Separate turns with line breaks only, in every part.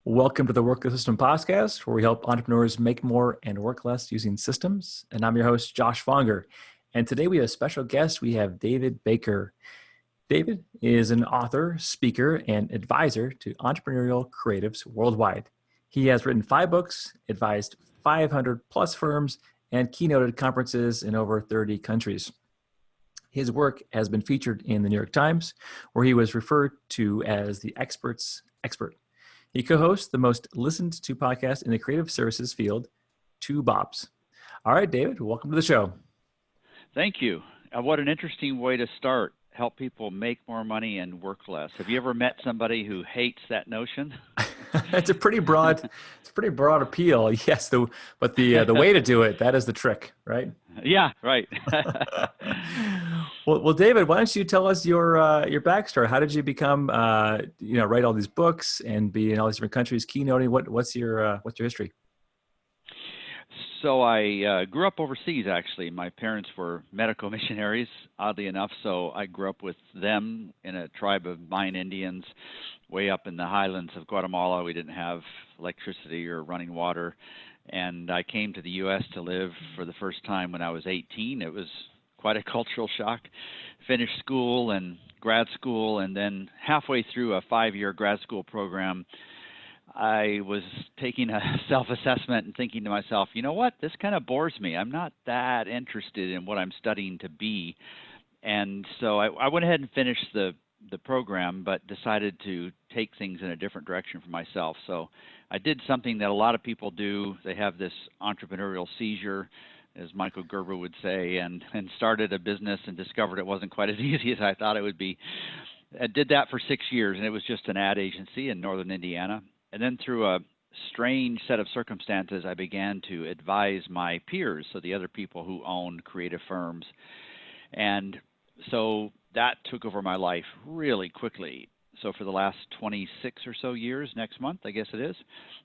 Welcome to the Work the System podcast, where we help entrepreneurs make more and work less using systems. And I'm your host, Josh Fonger. And today we have a special guest. We have David Baker. David is an author, speaker, and advisor to entrepreneurial creatives worldwide. He has written 5 books, advised 500 plus firms, and keynoted conferences in over 30 countries. His work has been featured in the New York Times, where he was referred to as the expert's expert. He co-hosts the most listened to podcast in the creative services field, Two Bops. All right, David, welcome to the show.
Thank you. What an interesting way to start. Help people make more money and work less. Have you ever met somebody who hates that notion?
It's a pretty broad appeal. Yes, but the way to do it, that is the trick, right?
Yeah, right.
Well, David, why don't you tell us your backstory? How did you become, write all these books and be in all these different countries, keynoting? What's your history?
So I grew up overseas, actually. My parents were medical missionaries, oddly enough. So I grew up with them in a tribe of Mayan Indians way up in the highlands of Guatemala. We didn't have electricity or running water. And I came to the U.S. to live for the first time when I was 18. It was quite a cultural shock. Finished school and grad school, and then halfway through a 5-year grad school program, I was taking a self-assessment and thinking to myself, you know what, this kind of bores me. I'm not that interested in what I'm studying to be. And so I went ahead and finished the program, but decided to take things in a different direction for myself. So I did something that a lot of people do. They have this entrepreneurial seizure, as Michael Gerber would say, and started a business and discovered it wasn't quite as easy as I thought it would be. I did that for 6 years, and it was just an ad agency in northern Indiana. And then through a strange set of circumstances, I began to advise my peers, so the other people who own creative firms. And so that took over my life really quickly. So for the last 26 or so years, next month, I guess it is,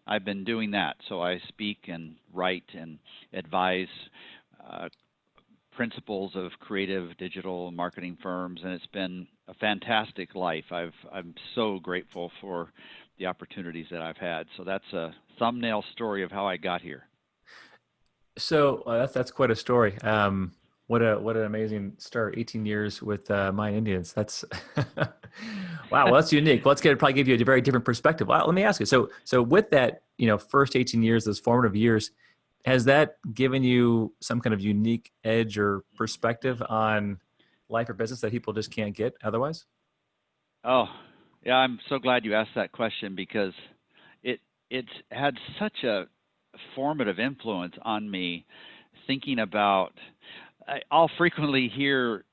I've been doing that. So I speak and write and advise principles of creative digital marketing firms, and it's been a fantastic life. I'm so grateful for the opportunities that I've had. So that's a thumbnail story of how I got here.
So that's quite a story. What an amazing start! 18 years with Mayan Indians. That's wow. Well, that's unique. Well, probably give you a very different perspective. Well, let me ask you. So with that, first 18 years, those formative years, has that given you some kind of unique edge or perspective on life or business that people just can't get otherwise?
Oh, yeah. I'm so glad you asked that question, because it's had such a formative influence on me. Thinking about, I'll frequently hear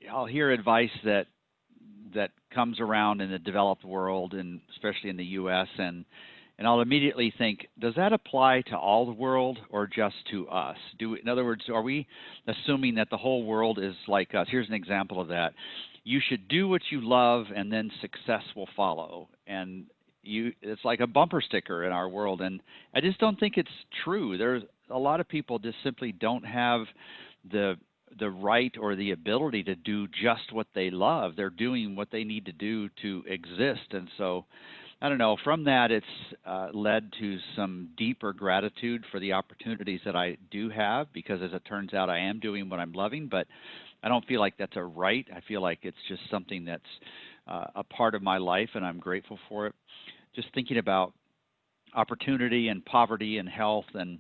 advice that comes around in the developed world, and especially in the U.S., and I'll immediately think, does that apply to all the world or just to us? In other words, are we assuming that the whole world is like us? Here's an example of that. You should do what you love, and then success will follow. And it's like a bumper sticker in our world, and I just don't think it's true. There's a lot of people just simply don't have the right or the ability to do just what they love. They're doing what they need to do to exist. And so, I don't know, from that it's led to some deeper gratitude for the opportunities that I do have, because as it turns out, I am doing what I'm loving, but I don't feel like that's a right. I feel like it's just something that's a part of my life, and I'm grateful for it. Just thinking about opportunity and poverty and health and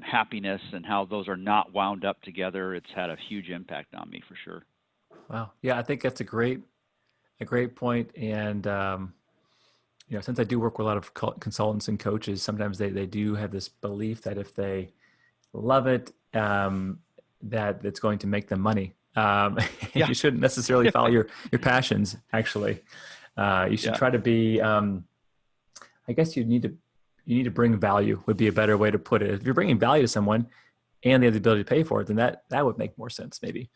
happiness, and how those are not wound up together, it's had a huge impact on me for sure.
Wow. Yeah, I think that's a great point. And since I do work with a lot of consultants and coaches, sometimes they do have this belief that if they love it, that it's going to make them money. Yeah. You shouldn't necessarily follow your passions. Actually, you should try to be. I guess you need to bring value, would be a better way to put it. If you're bringing value to someone and they have the ability to pay for it, then that would make more sense maybe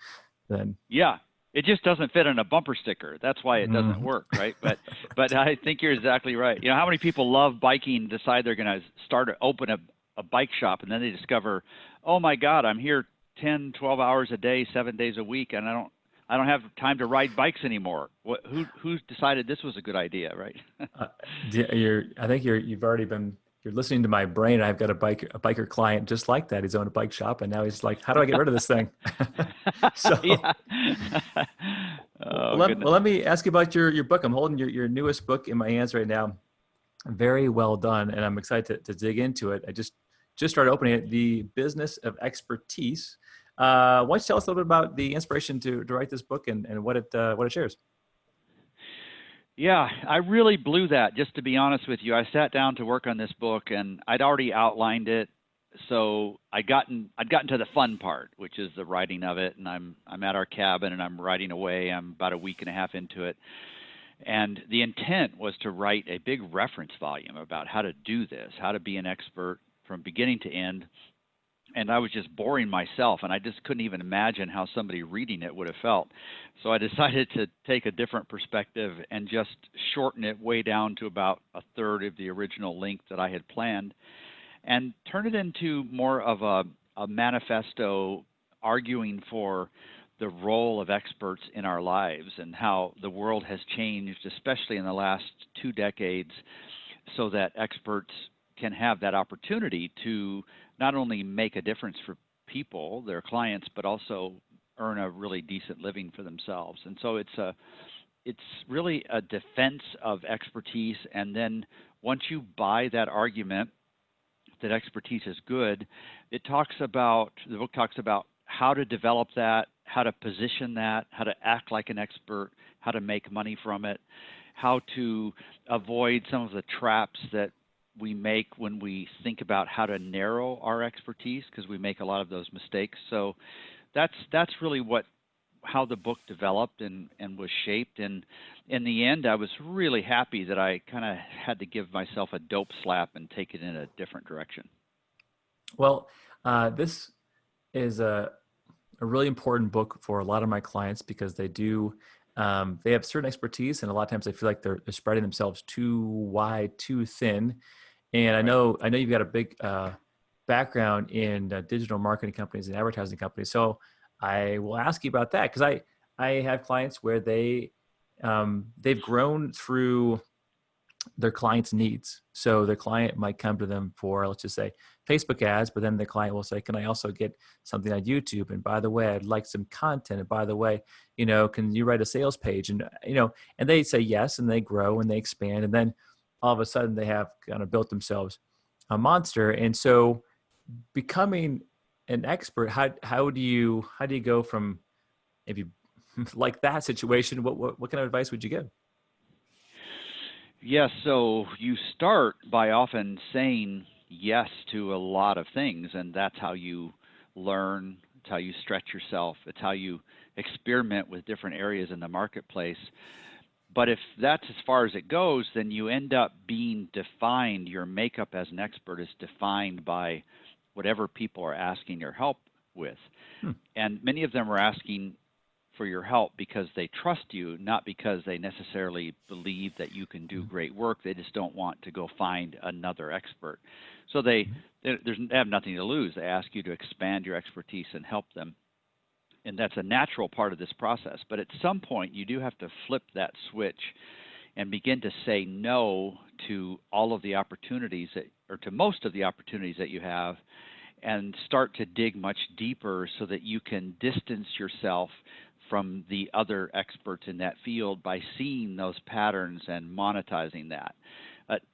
than.
Yeah. It just doesn't fit on a bumper sticker. That's why it doesn't work, right? But I think you're exactly right. How many people love biking, decide they're going to open a bike shop, and then they discover, oh my God, I'm here 10, 12 hours a day, 7 days a week, and I don't have time to ride bikes anymore. Who decided this was a good idea, right?
Uh, I think you're listening to my brain. I've got a biker client just like that. He's owned a bike shop, and now he's like, how do I get rid of this thing? So,
Yeah. Oh, goodness.
let me ask you about your book. I'm holding your newest book in my hands right now. Very well done, and I'm excited to dig into it. I just started opening it, The Business of Expertise. Why don't you tell us a little bit about the inspiration to write this book and what it shares?
Yeah, I really blew that, just to be honest with you. I sat down to work on this book and I'd already outlined it. So I'd gotten to the fun part, which is the writing of it, and I'm at our cabin and I'm writing away. I'm about a week and a half into it. And the intent was to write a big reference volume about how to do this, how to be an expert from beginning to end. And I was just boring myself, and I just couldn't even imagine how somebody reading it would have felt. So I decided to take a different perspective and just shorten it way down to about a third of the original length that I had planned, and turn it into more of a manifesto arguing for the role of experts in our lives and how the world has changed, especially in the last 2 decades, so that experts can have that opportunity to not only make a difference for people, their clients, but also earn a really decent living for themselves. And so it's really a defense of expertise. And then once you buy that argument that expertise is good, the book talks about how to develop that, how to position that, how to act like an expert, how to make money from it, how to avoid some of the traps that we make when we think about how to narrow our expertise, because we make a lot of those mistakes. So that's really how the book developed and was shaped. And in the end, I was really happy that I kind of had to give myself a dope slap and take it in a different direction.
Well, this is a really important book for a lot of my clients because they have certain expertise, and a lot of times they feel like they're spreading themselves too wide, too thin. And I know you've got a big background in digital marketing companies and advertising companies. So I will ask you about that because I have clients where they've grown through their client's needs. So their client might come to them for, let's just say, Facebook ads, but then the client will say, can I also get something on YouTube? And by the way, I'd like some content. And by the way, can you write a sales page? And, and they say yes, and they grow and they expand. And then all of a sudden they have kind of built themselves a monster. And so becoming an expert, how do you go from maybe like that situation? What kind of advice would you give?
Yes, so you start by often saying yes to a lot of things, and that's how you learn, it's how you stretch yourself, it's how you experiment with different areas in the marketplace. But if that's as far as it goes, then you end up being defined, your makeup as an expert is defined by whatever people are asking your help with. And many of them are asking for your help because they trust you, not because they necessarily believe that you can do great work. They just don't want to go find another expert. So they have nothing to lose. They ask you to expand your expertise and help them. And that's a natural part of this process. But at some point, you do have to flip that switch and begin to say no to all of the opportunities or to most of the opportunities that you have, and start to dig much deeper so that you can distance yourself from the other experts in that field by seeing those patterns and monetizing that.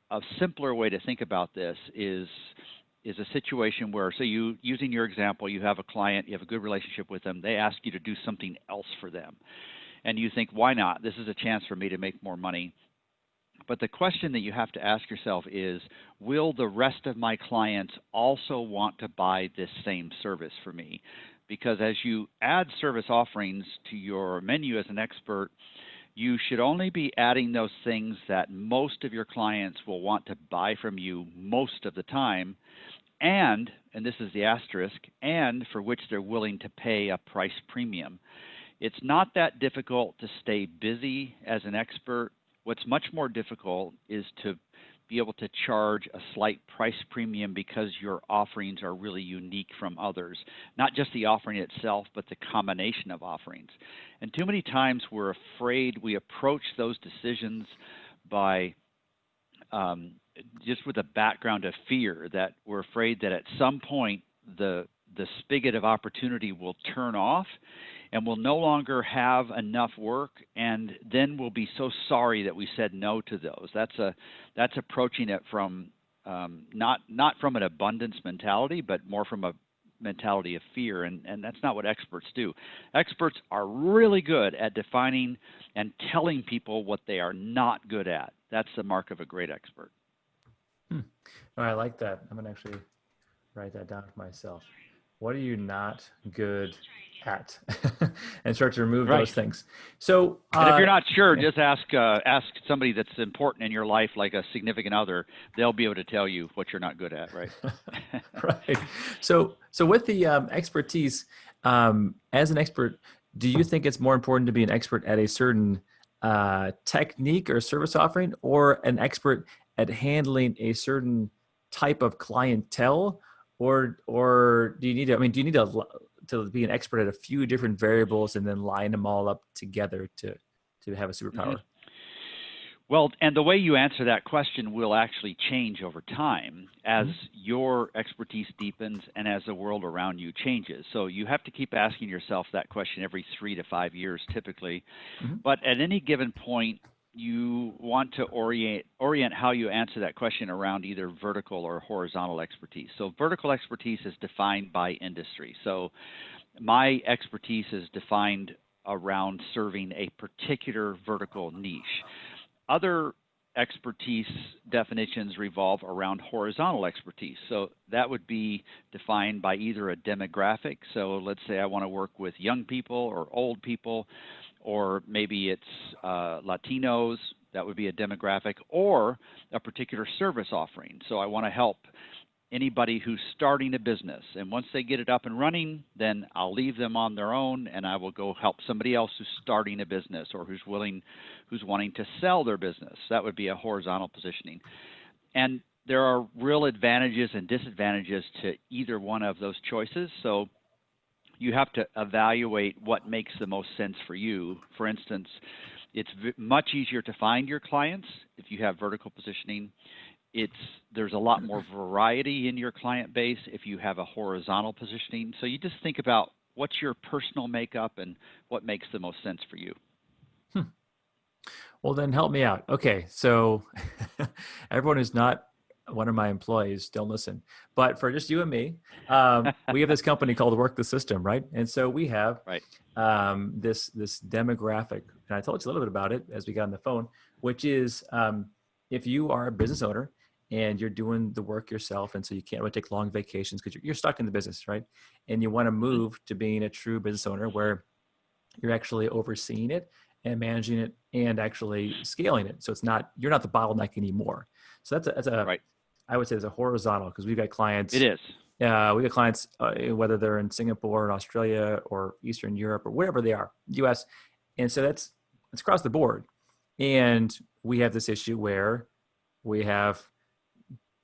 A simpler way to think about this is a situation where, so using your example, you have a client, you have a good relationship with them, they ask you to do something else for them. And you think, why not? This is a chance for me to make more money. But the question that you have to ask yourself is, will the rest of my clients also want to buy this same service for me? Because as you add service offerings to your menu as an expert, you should only be adding those things that most of your clients will want to buy from you most of the time, and this is the asterisk, and for which they're willing to pay a price premium. It's not that difficult to stay busy as an expert. What's much more difficult is to be able to charge a slight price premium because your offerings are really unique from others. Not just the offering itself, but the combination of offerings. And too many times we're afraid, we approach those decisions by just with a background of fear, that we're afraid that at some point the spigot of opportunity will turn off and we'll no longer have enough work, and then we'll be so sorry that we said no to those. That's approaching it from not from an abundance mentality, but more from a mentality of fear, and that's not what experts do. Experts are really good at defining and telling people what they are not good at. That's the mark of a great expert.
Oh, I like that. I'm going to actually write that down for myself. What are you not good at? And start to remove those things. So,
and if you're not sure, just ask somebody that's important in your life, like a significant other. They'll be able to tell you what you're not good at, right?
Right. So with the expertise, as an expert, do you think it's more important to be an expert at a certain technique or service offering, or an expert at handling a certain type of clientele? Or do you need to, do you need to be an expert at a few different variables and then line them all up together to have a superpower?
Mm-hmm. Well, and the way you answer that question will actually change over time as your expertise deepens and as the world around you changes. So you have to keep asking yourself that question every 3 to 5 years typically. But at any given point, you want to orient how you answer that question around either vertical or horizontal expertise. So vertical expertise is defined by industry. So my expertise is defined around serving a particular vertical niche. Other expertise definitions revolve around horizontal expertise. So that would be defined by either a demographic. So let's say I want to work with young people or old people, or maybe it's Latinos, that would be a demographic, or a particular service offering. So I want to help anybody who's starting a business, and once they get it up and running, then I'll leave them on their own and I will go help somebody else who's starting a business or who's wanting to sell their business. That would be a horizontal positioning. And there are real advantages and disadvantages to either one of those choices. So you have to evaluate what makes the most sense for you. For instance, it's much easier to find your clients if you have vertical positioning. There's a lot more variety in your client base if you have a horizontal positioning. So you just think about what's your personal makeup and what makes the most sense for you.
Well, then help me out. Okay, so everyone who's not one of my employees, don't listen. But for just you and me, we have this company called Work the System, right? And so we have this demographic, and I told you a little bit about it as we got on the phone, which is if you are a business owner and you're doing the work yourself, and so you can't really take long vacations because you're stuck in the business, right? And you want to move to being a true business owner where you're actually overseeing it and managing it and actually scaling it. So you're not the bottleneck anymore. So that's a I would say it's a horizontal, because we've got clients.
It is.
We got clients, whether they're in Singapore or Australia or Eastern Europe or wherever they are, US. And so it's across the board. And we have this issue where we have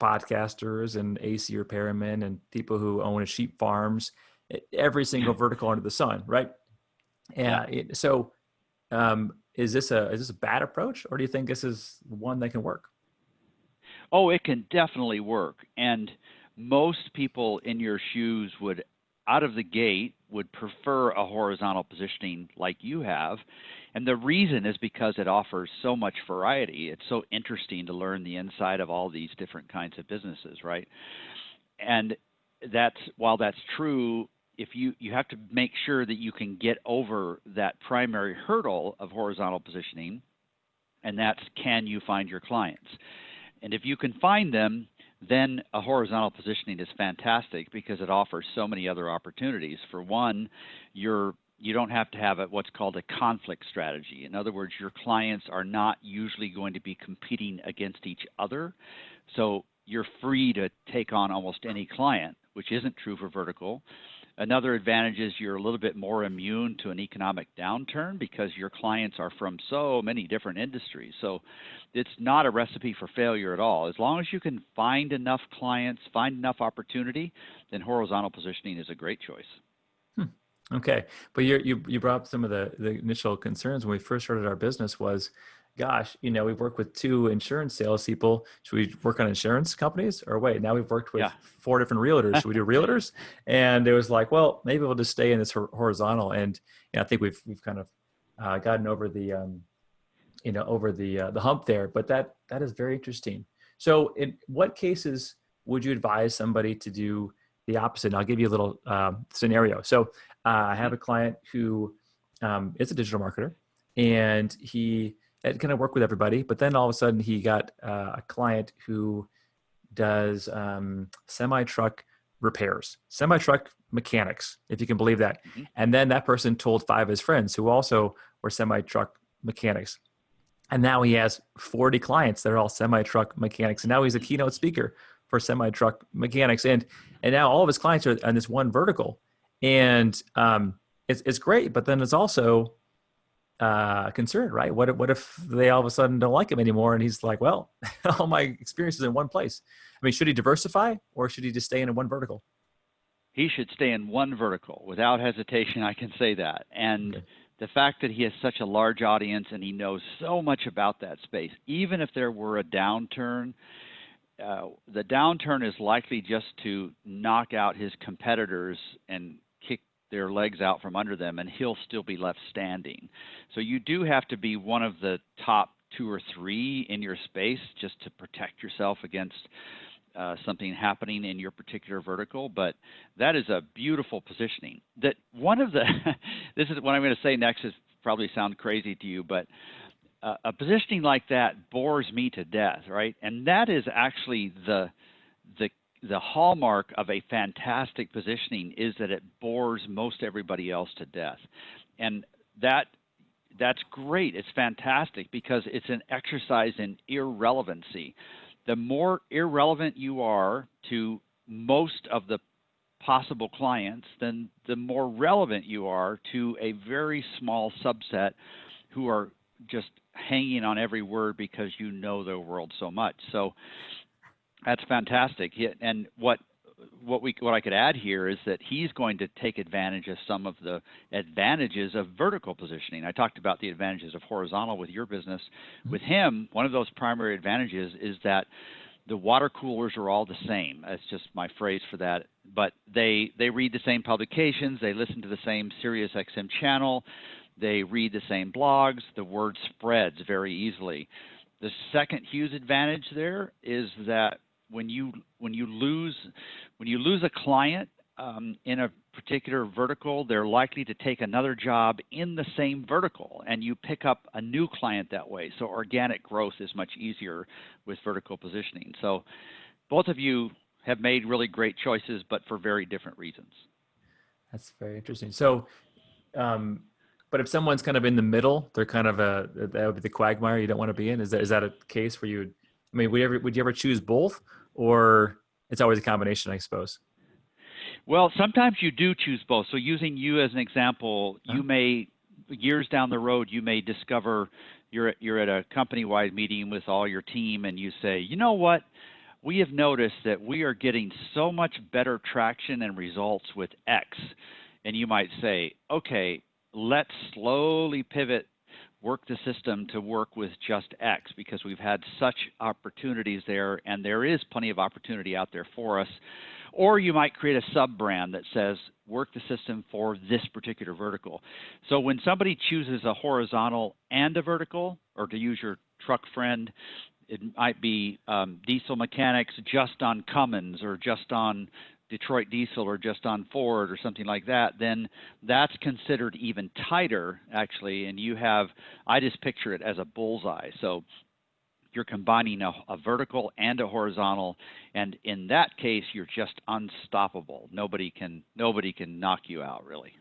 podcasters and AC repairmen and people who own sheep farms, every single vertical under the sun, right? And so is this a bad approach, or do you think this is one that can work?
Oh, it can definitely work. And most people in your shoes would, out of the gate, would prefer a horizontal positioning like you have. And the reason is because it offers so much variety. It's so interesting to learn the inside of all these different kinds of businesses, right? And while that's true, if you have to make sure that you can get over that primary hurdle of horizontal positioning, and that's, can you find your clients? And if you can find them, then a horizontal positioning is fantastic because it offers so many other opportunities. For one, you don't have to have what's called a conflict strategy. In other words, your clients are not usually going to be competing against each other. So you're free to take on almost any client, which isn't true for vertical. Another advantage is you're a little bit more immune to an economic downturn because your clients are from so many different industries. So it's not a recipe for failure at all. As long as you can find enough clients, find enough opportunity, then horizontal positioning is a great choice.
Okay, but you brought up some of the initial concerns when we first started our business was, gosh, we've worked with 2 insurance salespeople. Should we work on insurance companies? Or wait, now we've worked with
Yeah.
4 different realtors. Should we do realtors? And it was like, well, maybe we'll just stay in this horizontal. And I think we've kind of gotten over the the hump there. But that is very interesting. So, in what cases would you advise somebody to do the opposite? And I'll give you a little scenario. So I have a client who is a digital marketer, and he had kind of worked with everybody, but then all of a sudden he got a client who does semi-truck repairs, semi-truck mechanics, if you can believe that.
Mm-hmm.
And then that person told 5 of his friends who also were semi-truck mechanics. And now he has 40 clients that are all semi-truck mechanics. And now he's a keynote speaker for semi-truck mechanics. And now all of his clients are on this one vertical. And it's great, but then it's also concern, right? What if they all of a sudden don't like him anymore? And he's like, well, all my experiences in one place. I mean, should he diversify or should he just stay in one vertical?
He should stay in one vertical without hesitation. I can say that. And
Okay.
The fact that he has such a large audience and he knows so much about that space, even if there were a downturn, the downturn is likely just to knock out his competitors and kick their legs out from under them, and he'll still be left standing. So you do have to be one of the top 2 or 3 in your space just to protect yourself against something happening in your particular vertical. But that is a beautiful positioning. That one of the this is what I'm going to say next is probably sound crazy to you, but a positioning like that bores me to death, right? And that is actually the hallmark of a fantastic positioning, is that it bores most everybody else to death. And that's great. It's fantastic because it's an exercise in irrelevancy. The more irrelevant you are to most of the possible clients, then the more relevant you are to a very small subset who are just hanging on every word because you know their world so much. So that's fantastic. And what I could add here is that he's going to take advantage of some of the advantages of vertical positioning. I talked about the advantages of horizontal with your business. With him, one of those primary advantages is that the water coolers are all the same. That's just my phrase for that. But they read the same publications. They listen to the same Sirius XM channel. They read the same blogs. The word spreads very easily. The second huge advantage there is that when you lose a client in a particular vertical, they're likely to take another job in the same vertical, and you pick up a new client that way. So organic growth is much easier with vertical positioning. So both of you have made really great choices, but for very different reasons.
That's very interesting. So, but if someone's kind of in the middle, they're kind of that would be the quagmire you don't want to be in. Is that a case where would you ever choose both, or it's always a combination, I suppose?
Well, sometimes you do choose both. So using you as an example, you may, years down the road, you may discover you're at a company-wide meeting with all your team, and you say, you know what? We have noticed that we are getting so much better traction and results with X. And you might say, okay, let's slowly pivot, work the system to work with just X, because we've had such opportunities there, and there is plenty of opportunity out there for us. Or you might create a sub-brand that says, work the system for this particular vertical. So when somebody chooses a horizontal and a vertical, or to use your truck friend, it might be diesel mechanics just on Cummins, or just on Detroit Diesel, or just on Ford, or something like that, then that's considered even tighter, actually. And I just picture it as a bullseye. So you're combining a vertical and a horizontal, and in that case, you're just unstoppable. Nobody can knock you out, really.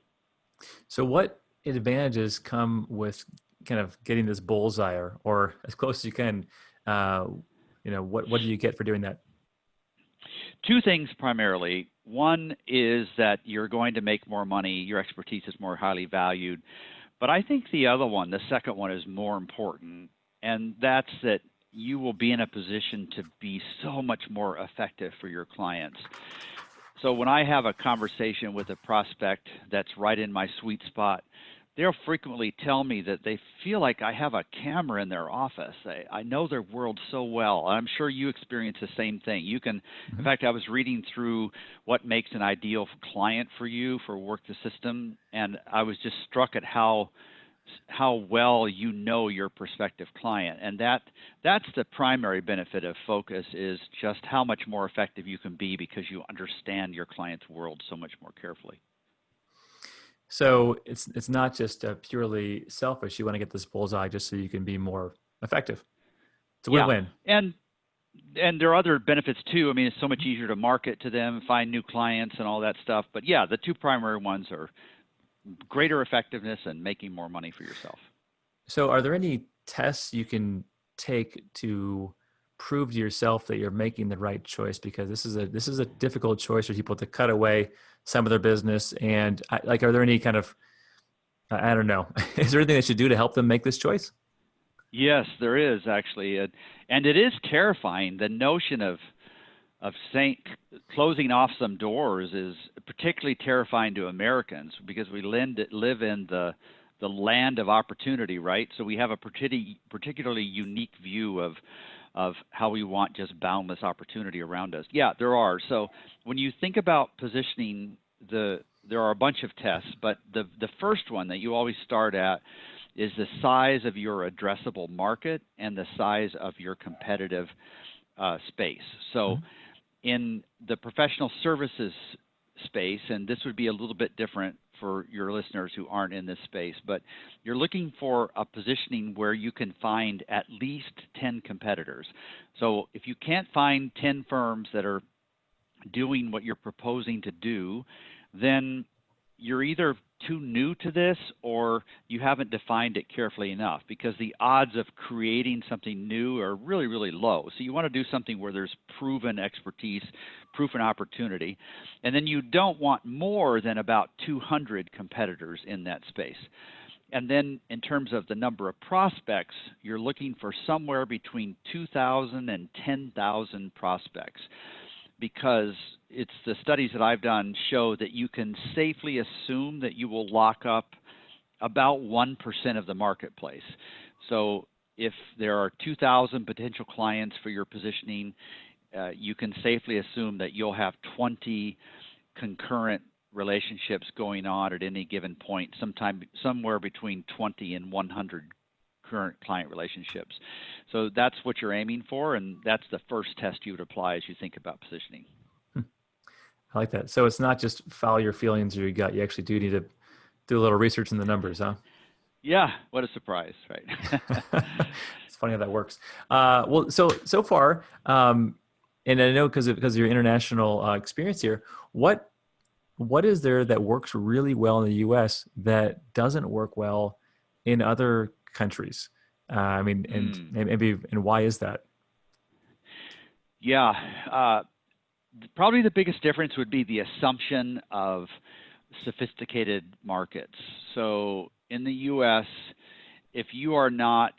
So what advantages come with kind of getting this bullseye, or as close as you can? What do you get for doing that?
two things primarily. One is that you're going to make more money, your expertise is more highly valued. But I think the other one, the second one, is more important, and that's that you will be in a position to be so much more effective for your clients. So when I have a conversation with a prospect that's right in my sweet spot, they'll frequently tell me that they feel like I have a camera in their office. I know their world so well. I'm sure you experience the same thing. You can, in fact, I was reading through what makes an ideal client for you for Work the System, and I was just struck at how well you know your prospective client. And that's the primary benefit of focus, is just how much more effective you can be because you understand your client's world so much more carefully.
So it's not just purely selfish. You want to get this bullseye just so you can be more effective. It's a win-win.
And there are other benefits too. I mean, it's so much easier to market to them, find new clients and all that stuff. But yeah, the two primary ones are greater effectiveness and making more money for yourself.
So are there any tests you can take to prove to yourself that you're making the right choice? Because this is a difficult choice for people to cut away some of their business. And are there any kind of, I don't know, is there anything they should do to help them make this choice?
Yes, there is actually. And it is terrifying. The notion of closing off some doors is particularly terrifying to Americans because we live in the land of opportunity, right? So we have a particularly unique view of how we want just boundless opportunity around us. Yeah, there are. So when you think about positioning, there are a bunch of tests, but the first one that you always start at is the size of your addressable market and the size of your competitive space. So in the professional services space, and this would be a little bit different for your listeners who aren't in this space, but you're looking for a positioning where you can find at least 10 competitors. So if you can't find 10 firms that are doing what you're proposing to do, then you're either too new to this or you haven't defined it carefully enough, because the odds of creating something new are really, really low. So you want to do something where there's proven expertise, proven opportunity, and then you don't want more than about 200 competitors in that space. And then in terms of the number of prospects, you're looking for somewhere between 2,000 and 10,000 prospects, because it's the studies that I've done show that you can safely assume that you will lock up about 1% of the marketplace. So if there are 2,000 potential clients for your positioning, you can safely assume that you'll have 20 concurrent relationships going on at any given point, somewhere between 20 and 100 current client relationships. So that's what you're aiming for, and that's the first test you would apply as you think about positioning.
I like that. So it's not just follow your feelings or your gut. You actually do need to do a little research in the numbers, huh?
Yeah, what a surprise, right?
It's funny how that works. Well, so far, and I know because of your international experience here, what is there that works really well in the U.S. that doesn't work well in other countries? I mean, and why is that?
Yeah, probably the biggest difference would be the assumption of sophisticated markets. So in the U.S., if you are not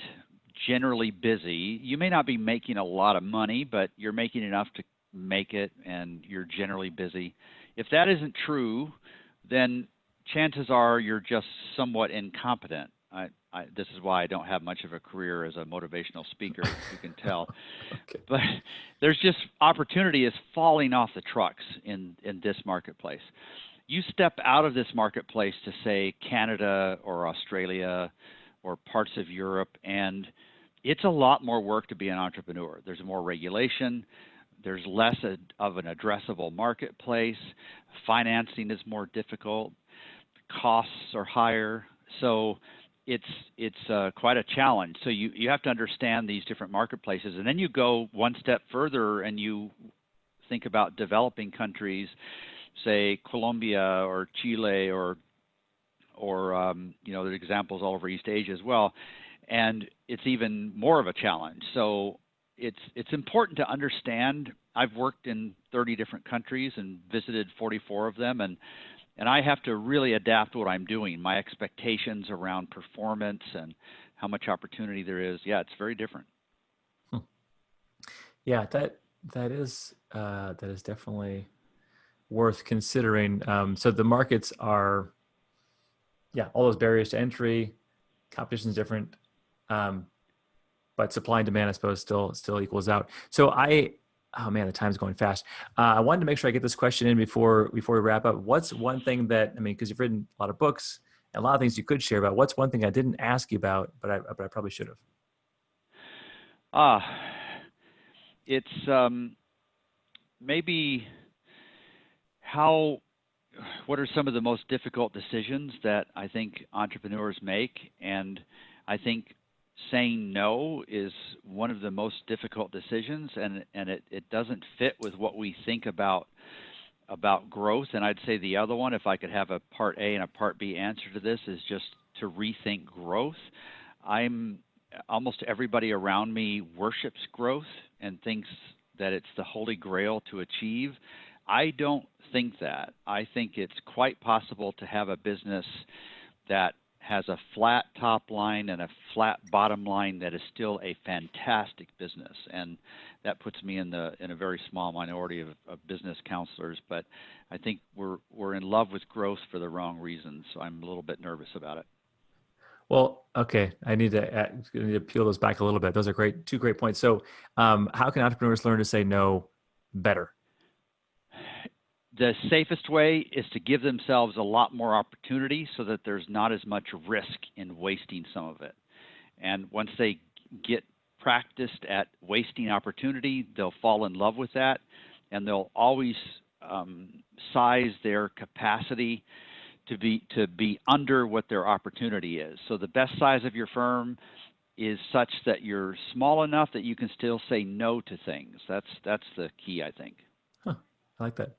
generally busy, you may not be making a lot of money, but you're making enough to make it and you're generally busy. If that isn't true, then chances are you're just somewhat incompetent. This is why I don't have much of a career as a motivational speaker, you can tell.
Okay.
But there's just opportunity is falling off the trucks in this marketplace. You step out of this marketplace to, say, Canada or Australia or parts of Europe, and it's a lot more work to be an entrepreneur. There's more regulation. There's less of an addressable marketplace. Financing is more difficult. Costs are higher. So it's quite a challenge. So you have to understand these different marketplaces. And then you go one step further and you think about developing countries, say Colombia or Chile or there's examples all over East Asia as well. And it's even more of a challenge. So it's important to understand. I've worked in 30 different countries and visited 44 of them, and I have to really adapt what I'm doing, my expectations around performance and how much opportunity there is. Yeah, it's very different.
Yeah, that is definitely worth considering. So the markets are, yeah, all those barriers to entry, competition is different, but supply and demand, I suppose, still equals out. So oh man, the time's going fast. I wanted to make sure I get this question in before we wrap up. What's one thing that, I mean, because you've written a lot of books and a lot of things you could share about. What's one thing I didn't ask you about, but I probably should have?
It's maybe what are some of the most difficult decisions that I think entrepreneurs make? And I think saying no is one of the most difficult decisions, and it doesn't fit with what we think about growth. And I'd say the other one, if I could have a part A and a part B answer to this, is just to rethink growth. Almost everybody around me worships growth and thinks that it's the holy grail to achieve. I don't think that. I think it's quite possible to have a business that has a flat top line and a flat bottom line that is still a fantastic business. And that puts me in a very small minority of business counselors. But I think we're in love with growth for the wrong reasons. So I'm a little bit nervous about it.
Well, okay. I need to peel those back a little bit. Those are two great points. So how can entrepreneurs learn to say no better?
The safest way is to give themselves a lot more opportunity so that there's not as much risk in wasting some of it. And once they get practiced at wasting opportunity, they'll fall in love with that, and they'll always size their capacity to be under what their opportunity is. So the best size of your firm is such that you're small enough that you can still say no to things. That's the key, I think.
Huh. I like that.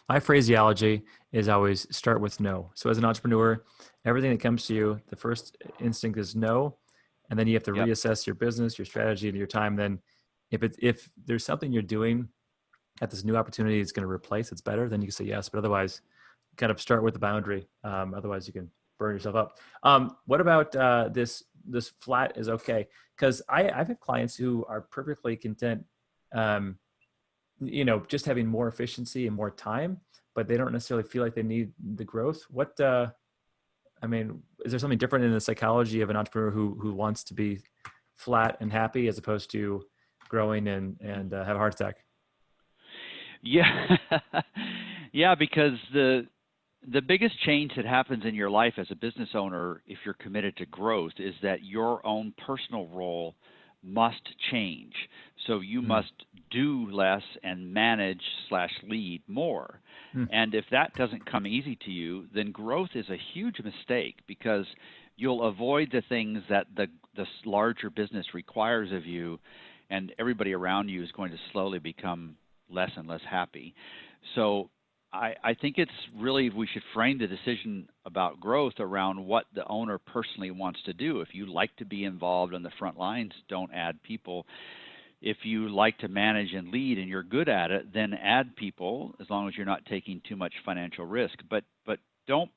My phraseology is always start with no. So as an entrepreneur, everything that comes to you, the first instinct is no, and then you have to reassess your business, your strategy, and your time. Then if there's something you're doing that this new opportunity is going to replace, it's better, then you can say yes. But otherwise, kind of start with the boundary. Otherwise, you can burn yourself up. What about this flat is okay? Because I've had clients who are perfectly content, just having more efficiency and more time, but they don't necessarily feel like they need the growth. Is there something different in the psychology of an entrepreneur who wants to be flat and happy as opposed to growing and have a heart attack?
Yeah. Yeah, because the biggest change that happens in your life as a business owner, if you're committed to growth, is that your own personal role must change. So you must do less and manage/lead more. And if that doesn't come easy to you, then growth is a huge mistake, because you'll avoid the things that the larger business requires of you, and everybody around you is going to slowly become less and less happy. So I think it's really, we should frame the decision about growth around what the owner personally wants to do. If you like to be involved on the front lines, don't add people. If you like to manage and lead and you're good at it, then add people, as long as you're not taking too much financial risk. But don't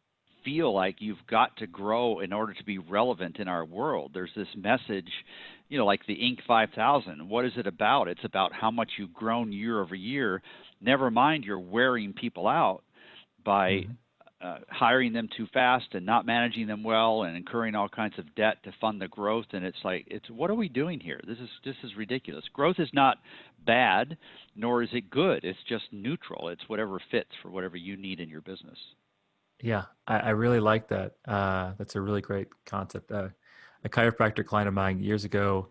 feel like you've got to grow in order to be relevant in our world. There's this message, like the Inc. 5000. What is it about? It's about how much you've grown year over year. Never mind you're wearing people out by hiring them too fast and not managing them well and incurring all kinds of debt to fund the growth. And it's what are we doing here? This is ridiculous. Growth is not bad, nor is it good. It's just neutral. It's whatever fits for whatever you need in your business.
Yeah, I really like that. That's a really great concept. A chiropractor client of mine years ago,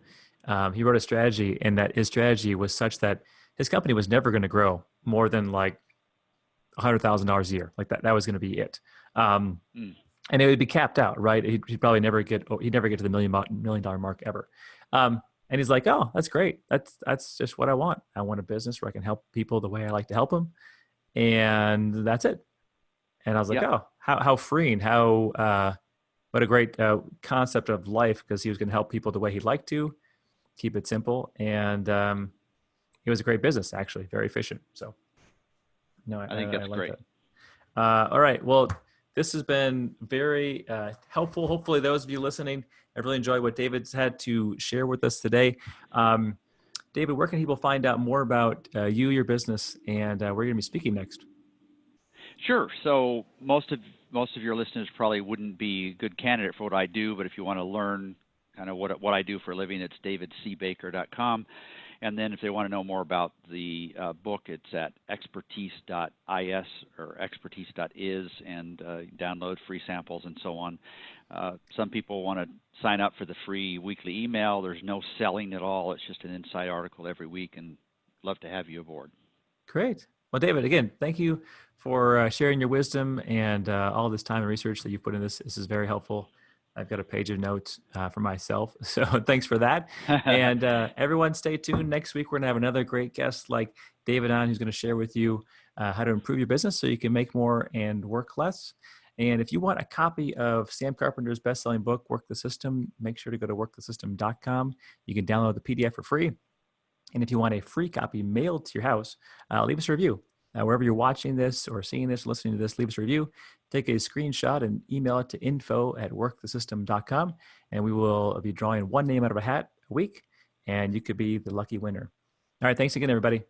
he wrote a strategy, and that his strategy was such that his company was never going to grow more than like $100,000 a year. Like that was going to be it. And it would be capped out, right? He'd probably never get to the $1 million mark ever. And he's like, oh, that's great. That's just what I want. I want a business where I can help people the way I like to help them. And that's it. And I was like, oh, how freeing, what a great concept of life, because he was going to help people the way he'd like to. keep it simple. And it was a great business, actually, very efficient. So no,
I think that's
like
great.
that. All right. Well, this has been very helpful. Hopefully those of you listening have really enjoyed what David's had to share with us today. David, where can people find out more about you, your business, and where you're going to be speaking next?
Sure. So most of your listeners probably wouldn't be a good candidate for what I do, but if you want to learn kind of what I do for a living, it's davidcbaker.com. And then if they want to know more about the book, it's at expertise.is or expertise.is, and download free samples and so on. Some people want to sign up for the free weekly email. There's no selling at all. It's just an insight article every week, and love to have you aboard.
Great. Well, David, again, thank you for sharing your wisdom and all this time and research that you've put in this. This is very helpful. I've got a page of notes for myself. So thanks for that. And everyone stay tuned. Next week, we're going to have another great guest like David on, who's going to share with you how to improve your business so you can make more and work less. And if you want a copy of Sam Carpenter's best-selling book, Work the System, make sure to go to workthesystem.com. You can download the PDF for free. And if you want a free copy mailed to your house, leave us a review. Wherever you're watching this or seeing this, listening to this, leave us a review. Take a screenshot and email it to info@workthesystem.com. And we will be drawing one name out of a hat a week, and you could be the lucky winner. All right. Thanks again, everybody.